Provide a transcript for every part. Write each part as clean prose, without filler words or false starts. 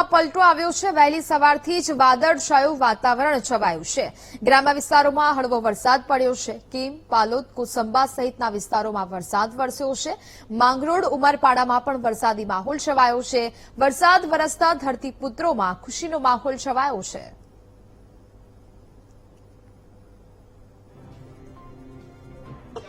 હવામાનમાં પલટો આવ્યો છે। વહેલી સવારથી જ વાદળછાયું વાતાવરણ છવાયું છે। ગ્રામ્ય વિસ્તારોમાં હળવો વરસાદ પડ્યો છે। કીમ, પાલોદ, કોસંબા સહિતના વિસ્તારોમાં વરસાદ વરસ્યો છે। માંગરોળ, ઉમરપાડામાં પણ વરસાદી માહોલ છવાયો છે। વરસાદ વરસતા ધરતીપુત્રોમાં ખુશીનો માહોલ છવાયો છે।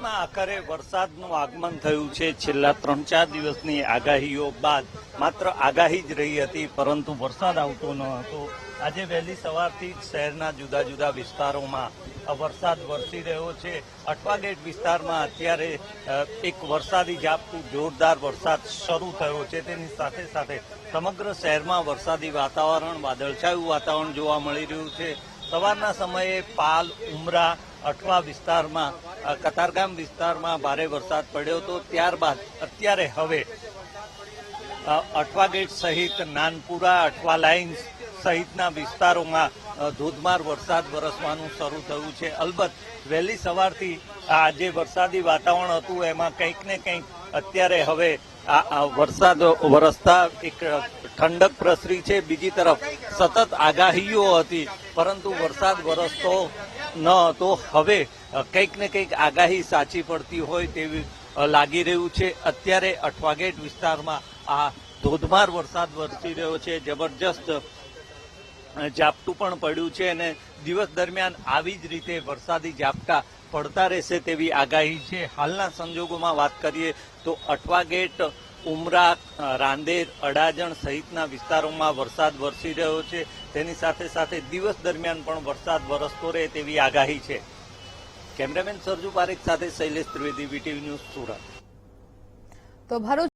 આખરે વરસાદનું આગમન થયું છે। છેલ્લા 3-4 દિવસની આગાહીઓ બાદ માત્ર આગાહી જ રહી હતી, પરંતુ વરસાદ આવતો ન હતો। આજે વહેલી સવારથી જ શહેરના જુદા જુદા વિસ્તારોમાં વરસાદ વરસી રહ્યો છે। અઠવા ગેટ વિસ્તારમાં અત્યારે એક વરસાદી ઝાપટું જોરદાર વરસાદ શરૂ થયો છે। તેની સાથે સાથે સમગ્ર શહેરમાં વરસાદી વાતાવરણ, વાદળછાયું વાતાવરણ જોવા મળી રહ્યું છે। સવારના સમયે પાલ, ઉમરા, અઠવા વિસ્તારમાં, કતારગામ વિસ્તારમાં ભારે વરસાદ પડ્યો હતો। ત્યારબાદ અત્યારે હવે અઠવા ગેટ સહિત નાનપુરા, અઠવા લાઇન્સ સહિતના વિસ્તારોમાં ધોધમાર વરસાદ વરસવાનું શરૂ થયું છે। અલબત્ત વહેલી સવારથી આ જે વરસાદી વાતાવરણ હતું એમાં કંઈક ને કંઈક અત્યારે હવે આ વરસાદ વરસતા એક ઠંડક પ્રસરી છે। બીજી તરફ સતત આગાહીઓ હતી, પરંતુ વરસાદ વરસતો ન હતો। હવે કંઈક ને કંઈક આગાહી સાચી પડતી હોય તેવી લાગી રહ્યું છે। અત્યારે અઠવા ગેટ વિસ્તારમાં આ ધોધમાર વરસાદ વરસી રહ્યો છે। જબરજસ્ત ઝાપટું પણ પડ્યું છે અને દિવસ દરમિયાન આવી જ રીતે વરસાદી ઝાપટા પડતા રહેશે તેવી આગાહી છે। હાલના સંજોગોમાં વાત કરીએ તો અઠવા ગેટ, ઉમરા, રાંદેર, અડાજણ સહિતના વિસ્તારોમાં વરસાદ વરસી રહ્યો છે। તેની સાથે સાથે દિવસ દરમિયાન પણ વરસાદ વરસતો રહે તેવી આગાહી છે। કેમેરામેન સરજુ પારેખ સાથે શૈલેષ ત્રિવેદી, વીટીવી ન્યૂઝ, સુરત। તો ભરૂચ